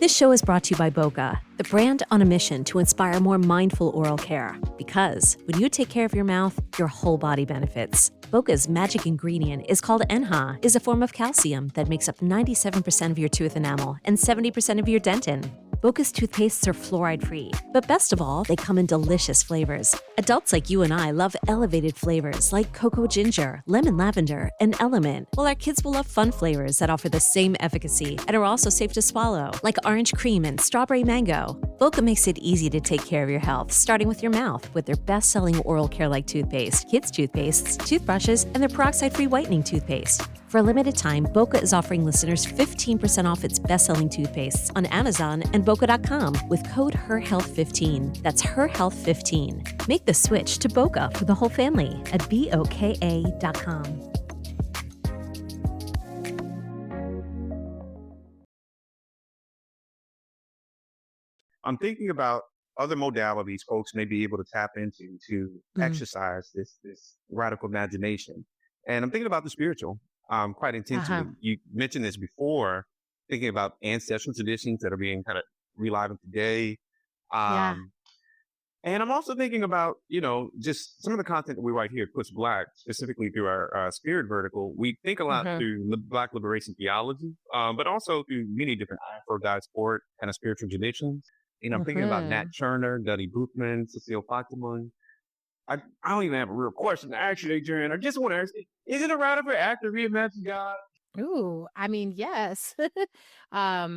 This show is brought to you by Boca, the brand on a mission to inspire more mindful oral care. Because when you take care of your mouth, your whole body benefits. Boca's magic ingredient is called ENHA, is a form of calcium that makes up 97% of your tooth enamel and 70% of your dentin. Boca's toothpastes are fluoride-free, but best of all, they come in delicious flavors. Adults like you and I love elevated flavors like cocoa ginger, lemon lavender, and element, while our kids will love fun flavors that offer the same efficacy and are also safe to swallow, like orange cream and strawberry mango. Boca makes it easy to take care of your health, starting with your mouth with their best-selling oral care-like toothpaste, kids' toothpastes, toothbrushes, and their peroxide-free whitening toothpaste. For a limited time, Boca is offering listeners 15% off its best-selling toothpastes on Amazon and Boca.com with code HERHEALTH15. That's HERHEALTH15. Make the switch to Boca for the whole family at BOKA.com. I'm thinking about other modalities folks may be able to tap into to exercise this radical imagination. And I'm thinking about the spiritual quite intentionally. You mentioned this before, thinking about ancestral traditions that are being kind of relived today. And I'm also thinking about, just some of the content that we write here at PushBlack, specifically through our spirit vertical. We think a lot through Black liberation theology, but also through many different Afro-diasporic kind of spiritual traditions. I'm thinking about Nat Turner, Dudley Bootman, Cecile Fatima. I don't even have a real question to ask you, Adrienne. I just want to ask, is it a radical act to reimagine God? Ooh, I mean, yes. I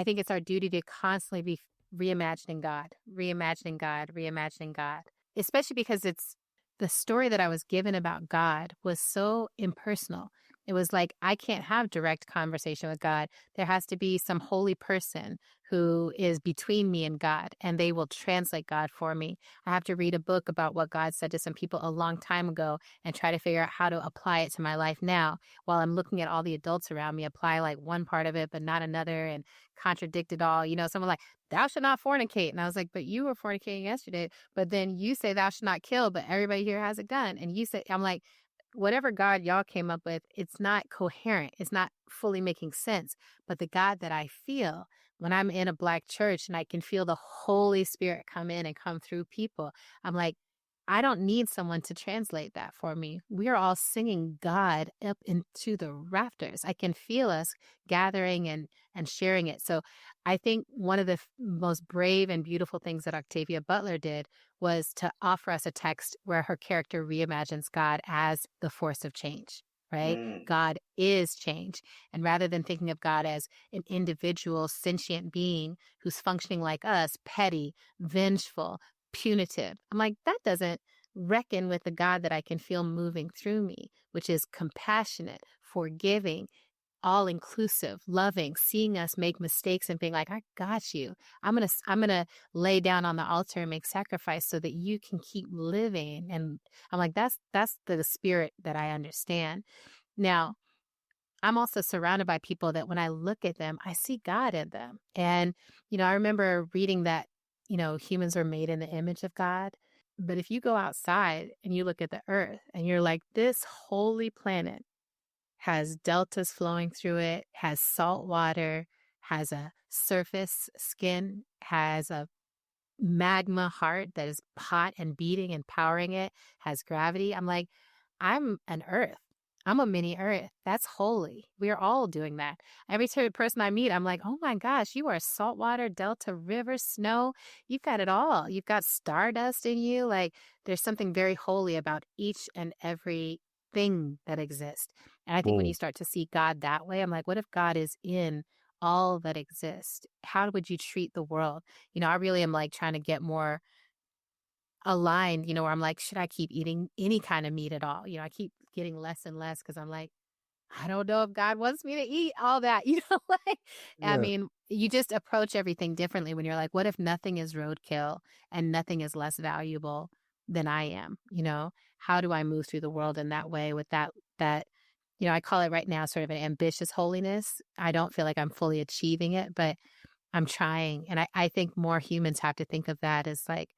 think it's our duty to constantly be reimagining God, reimagining God, reimagining God, especially because it's the story that I was given about God was so impersonal. It was like, I can't have direct conversation with God. There has to be some holy person who is between me and God, and they will translate God for me. I have to read a book about what God said to some people a long time ago and try to figure out how to apply it to my life now, while I'm looking at all the adults around me apply like one part of it, but not another, and contradict it all. Someone like, thou shalt not fornicate. And I was like, but you were fornicating yesterday. But then you say thou shalt not kill, but everybody here has a gun. And you say, I'm like, whatever God y'all came up with, it's not coherent. It's not fully making sense. But the God that I feel when I'm in a Black church and I can feel the Holy Spirit come in and come through people, I'm like, I don't need someone to translate that for me. We are all singing God up into the rafters. I can feel us gathering and sharing it. So I think one of the most brave and beautiful things that Octavia Butler did was to offer us a text where her character reimagines God as the force of change, right? God is change. And rather than thinking of God as an individual sentient being who's functioning like us, petty, vengeful, punitive, I'm like, that doesn't reckon with the God that I can feel moving through me, which is compassionate, forgiving, all-inclusive, loving, seeing us make mistakes and being like, I got you. I'm gonna lay down on the altar and make sacrifice so that you can keep living. And I'm like, that's the spirit that I understand. Now, I'm also surrounded by people that when I look at them, I see God in them. And, I remember reading that, humans are made in the image of God. But if you go outside and you look at the earth and you're like, this holy planet has deltas flowing through it, has salt water, has a surface skin, has a magma heart that is hot and beating and powering it, has gravity. I'm like, I'm an earth. I'm a mini earth. That's holy. We are all doing that. Every person I meet, I'm like, oh my gosh, you are saltwater, delta, river, snow. You've got it all. You've got stardust in you. Like there's something very holy about each and every thing that exists. And I think when you start to see God that way, I'm like, what if God is in all that exists? How would you treat the world? I really am like trying to get more aligned, where I'm like, should I keep eating any kind of meat at all? I keep getting less and less because I'm like, I don't know if God wants me to eat all that, like, I mean, you just approach everything differently when you're like, what if nothing is roadkill and nothing is less valuable than I am? How do I move through the world in that way with that, I call it right now sort of an ambitious holiness. I don't feel like I'm fully achieving it, but I'm trying. And I think more humans have to think of that as like,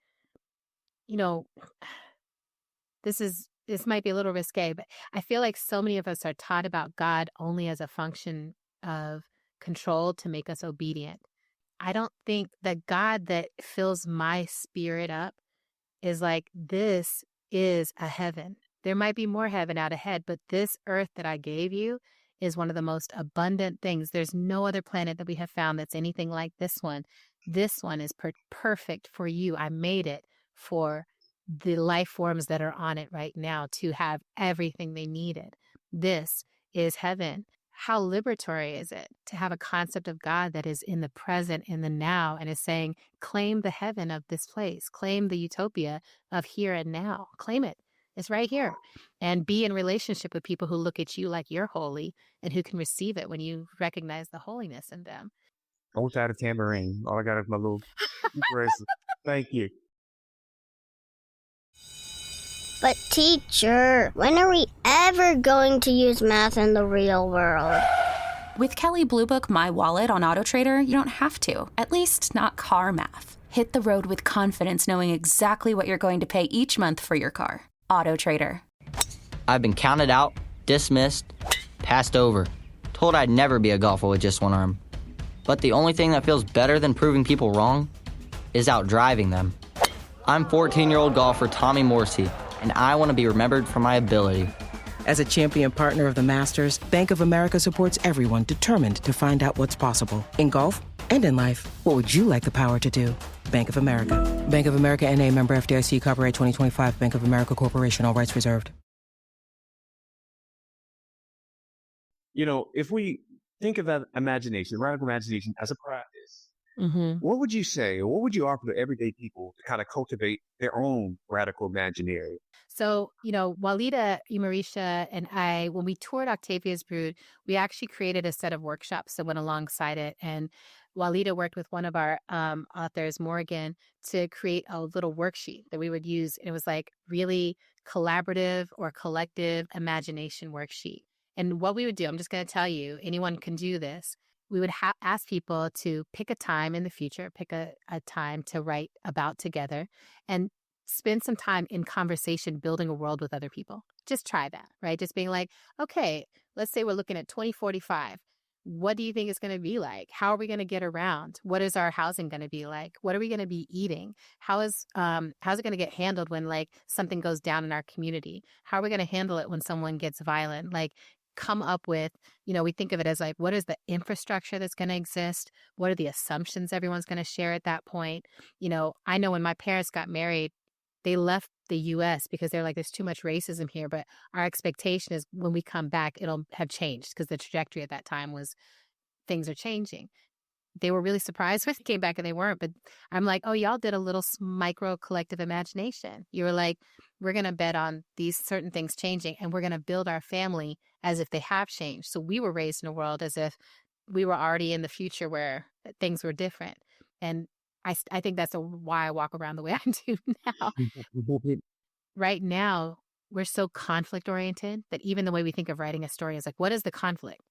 this might be a little risque, but I feel like so many of us are taught about God only as a function of control to make us obedient. I don't think that God that fills my spirit up is like, this is a heaven. There might be more heaven out ahead, but this earth that I gave you is one of the most abundant things. There's no other planet that we have found that's anything like this one. This one is perfect for you. I made it for the life forms that are on it right now to have everything they needed. This is heaven. How liberatory is it to have a concept of God that is in the present, in the now, and is saying, claim the heaven of this place, claim the utopia of here and now, claim it. It's right here. And be in relationship with people who look at you like you're holy and who can receive it when you recognize the holiness in them. I wish I had a tambourine. All I got is my little bracelet. Thank you. But teacher, when are we ever going to use math in the real world? With Kelley Blue Book My Wallet on AutoTrader, you don't have to. At least not car math. Hit the road with confidence knowing exactly what you're going to pay each month for your car. AutoTrader. I've been counted out, dismissed, passed over, told I'd never be a golfer with just one arm. But the only thing that feels better than proving people wrong is outdriving them. I'm 14-year-old golfer Tommy Morsey, and I want to be remembered for my ability. As a champion partner of the Masters, Bank of America supports everyone determined to find out what's possible. In golf and in life, what would you like the power to do? Bank of America. Bank of America N.A. member FDIC, copyright 2025, Bank of America Corporation, all rights reserved. If we think of that imagination, radical imagination as a practice, what would you say, or what would you offer to everyday people to kind of cultivate their own radical imaginary? So, Walida, Marisha, and I, when we toured Octavia's Brood, we actually created a set of workshops that went alongside it. And Walida worked with one of our authors, Morgan, to create a little worksheet that we would use. And it was like really collaborative or collective imagination worksheet. And what we would do, I'm just going to tell you, anyone can do this. We would ask people to pick a time in the future, pick a time to write about together, and spend some time in conversation building a world with other people. Just try that, right? Just being like, okay, let's say we're looking at 2045. What do you think it's going to be like? How are we going to get around? What is our housing going to be like? What are we going to be eating? How's it going to get handled when like something goes down in our community? How are we going to handle it when someone gets violent? Like, come up with, we think of it as like, what is the infrastructure that's going to exist? What are the assumptions everyone's going to share at that point? I know when my parents got married, they left the U.S. because they're like, there's too much racism here. But our expectation is when we come back, it'll have changed because the trajectory at that time was things are changing. They were really surprised when they came back and they weren't. But I'm like, oh, y'all did a little micro collective imagination. You were like, we're going to bet on these certain things changing and we're going to build our family as if they have changed. So we were raised in a world as if we were already in the future where things were different. And I think that's why I walk around the way I do now. Right now, we're so conflict oriented that even the way we think of writing a story is like, what is the conflict?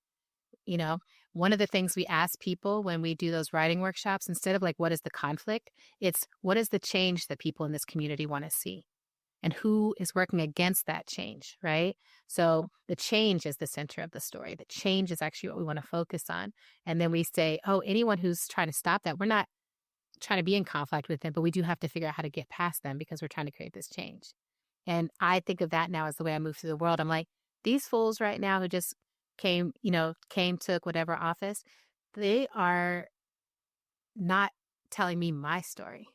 you know, one of the things we ask people when we do those writing workshops, instead of like, what is the conflict? It's what is the change that people in this community want to see? And who is working against that change, right? So the change is the center of the story. The change is actually what we want to focus on. And then we say, oh, anyone who's trying to stop that, we're not trying to be in conflict with them, but we do have to figure out how to get past them because we're trying to create this change. And I think of that now as the way I move through the world. I'm like, these fools right now who just came, took whatever office, they are not telling me my story,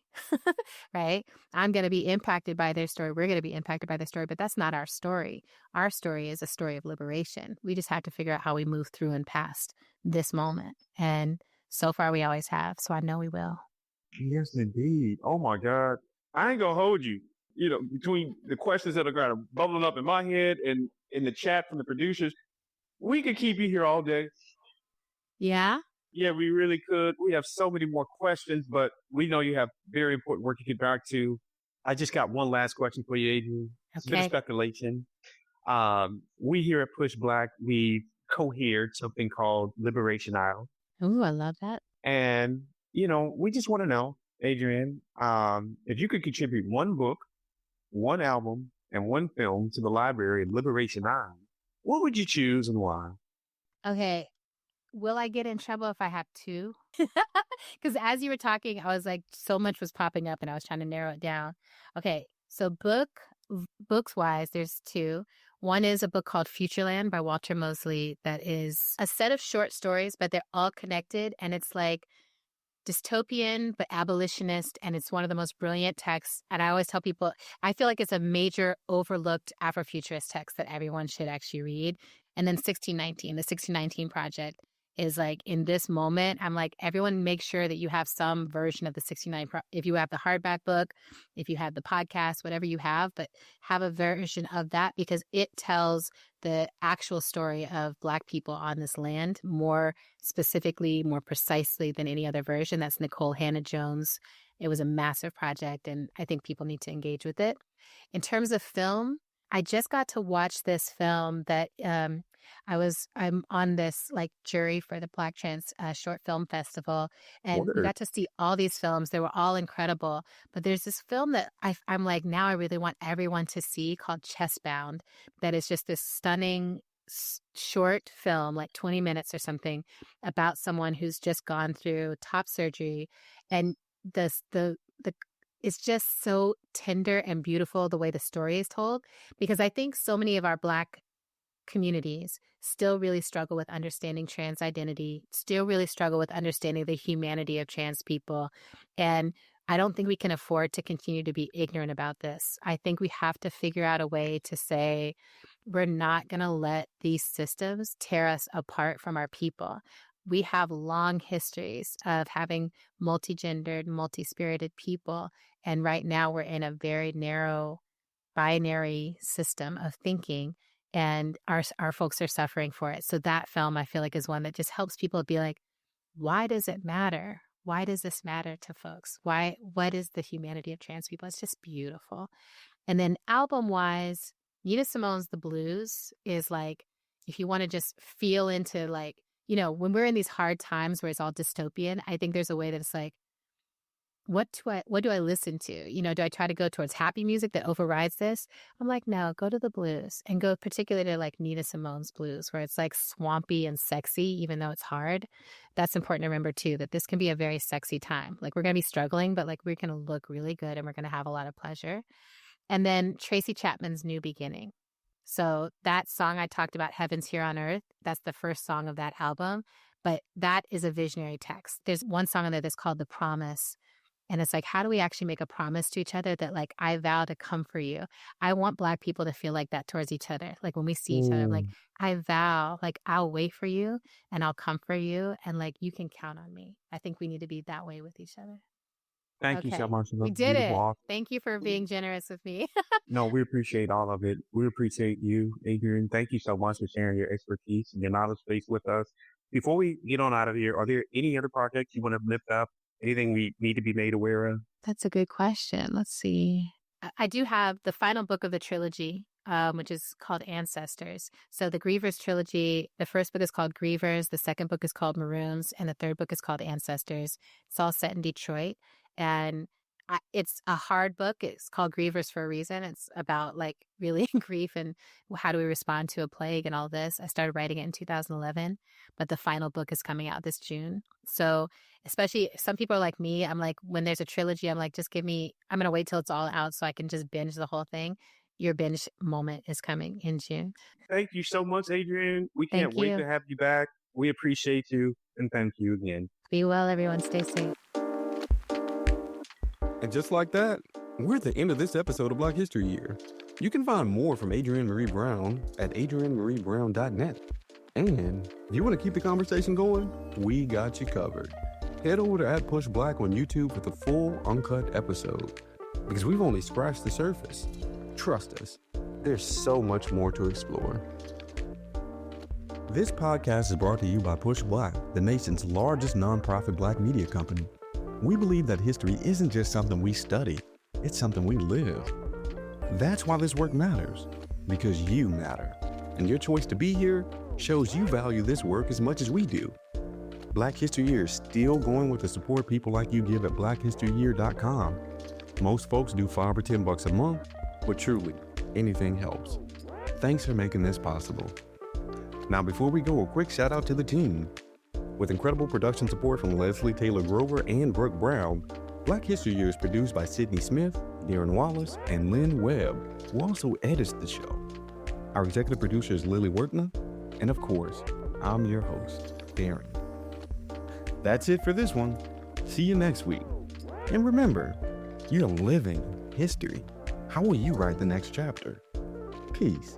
right? I'm going to be impacted by their story. We're going to be impacted by their story, but that's not our story. Our story is a story of liberation. We just have to figure out how we move through and past this moment. And so far we always have. So I know we will. Yes, indeed. Oh my God. I ain't gonna hold you. Between the questions that are kind of bubbling up in my head and in the chat from the producers, we could keep you here all day. Yeah? Yeah, we really could. We have so many more questions, but we know you have very important work to get back to. I just got one last question for you, Adrienne. It's a bit of speculation. We here at PushBlack, we co-heard something called Liberation Isle. Ooh, I love that. And, we just want to know, Adrienne, if you could contribute one book, one album, and one film to the library of Liberation Isle, what would you choose and why? Okay. Will I get in trouble if I have two? Because as you were talking, I was like, so much was popping up and I was trying to narrow it down. Okay. So books wise, there's two. One is a book called Futureland by Walter Mosley that is a set of short stories, but they're all connected. And it's like dystopian, but abolitionist. And it's one of the most brilliant texts. And I always tell people, I feel like it's a major overlooked Afrofuturist text that everyone should actually read. And then the 1619 Project is like in this moment, I'm like, everyone make sure that you have some version of the 69. If you have the hardback book, if you have the podcast, whatever you have, but have a version of that because it tells the actual story of Black people on this land more specifically, more precisely than any other version. That's Nicole Hannah-Jones. It was a massive project and I think people need to engage with it. In terms of film, I just got to watch this film that I'm on this like jury for the Black Trans Short Film Festival, and we got to see all these films. They were all incredible. But there's this film that I'm like, now I really want everyone to see called Chestbound. That is just this stunning short film, like 20 minutes or something, about someone who's just gone through top surgery, and the it's just so tender and beautiful the way the story is told, because I think so many of our Black communities still really struggle with understanding trans identity, still really struggle with understanding the humanity of trans people. And I don't think we can afford to continue to be ignorant about this. I think we have to figure out a way to say, we're not going to let these systems tear us apart from our people. We have long histories of having multi-gendered, multi-spirited people. And right now we're in a very narrow binary system of thinking, and our folks are suffering for it. So that film, I feel like, is one that just helps people be like, why does it matter? Why does this matter to folks? What is the humanity of trans people? It's just beautiful. And then album-wise, Nina Simone's The Blues is like, if you want to just feel into like, when we're in these hard times where it's all dystopian, I think there's a way that it's like, what do I listen to? Do I try to go towards happy music that overrides this? I'm like, no, go to the blues, and go particularly to like Nina Simone's blues, where it's like swampy and sexy, even though it's hard. That's important to remember too, that this can be a very sexy time. Like we're going to be struggling, but like we're going to look really good and we're going to have a lot of pleasure. And then Tracy Chapman's New Beginning. So that song I talked about, Heaven's Here on Earth, that's the first song of that album. But that is a visionary text. There's one song on there that's called The Promise. And it's like, how do we actually make a promise to each other that like, I vow to come for you? I want Black people to feel like that towards each other. Like when we see each other, I'm like, I vow, like I'll wait for you and I'll come for you. And like, you can count on me. I think we need to be that way with each other. Thank you so much. We did it. Thank you for being generous with me. No, we appreciate all of it. We appreciate you, Adrienne. Thank you so much for sharing your expertise and your knowledge base with us. Before we get on out of here, are there any other projects you want to lift up? Anything we need to be made aware of? That's a good question. Let's see. I do have the final book of the trilogy, which is called Ancestors. So the Grievers trilogy, the first book is called Grievers, the second book is called Maroons, and the third book is called Ancestors. It's all set in Detroit. And it's a hard book. It's called Grievers for a reason. It's about like really grief and how do we respond to a plague and all this. I started writing it in 2011, but the final book is coming out this June. So especially some people are like me. I'm like, when there's a trilogy, I'm like, just give me, I'm going to wait till it's all out so I can just binge the whole thing. Your binge moment is coming in June. Thank you so much, Adrienne. We can't wait to have you back. We appreciate you. And thank you again. Be well, everyone. Stay safe. And just like that, we're at the end of this episode of Black History Year. You can find more from Adrienne Maree Brown at adriennemareebrown.net. And if you want to keep the conversation going, we got you covered. Head over to @PushBlack on YouTube for the full uncut episode. Because we've only scratched the surface. Trust us, there's so much more to explore. This podcast is brought to you by PushBlack, the nation's largest nonprofit Black media company. We believe that history isn't just something we study, it's something we live. That's why this work matters, because you matter. And your choice to be here shows you value this work as much as we do. Black History Year is still going with the support people like you give at blackhistoryyear.com. Most folks do $5 or $10 a month, but truly, anything helps. Thanks for making this possible. Now, before we go, a quick shout out to the team. With incredible production support from Leslie Taylor Grover and Brooke Brown, Black History Year is produced by Sydney Smith, Darren Wallace, and Lynn Webb, who also edits the show. Our executive producer is Lily Wertner, and of course, I'm your host, Darren. That's it for this one. See you next week. And remember, you're living history. How will you write the next chapter? Peace.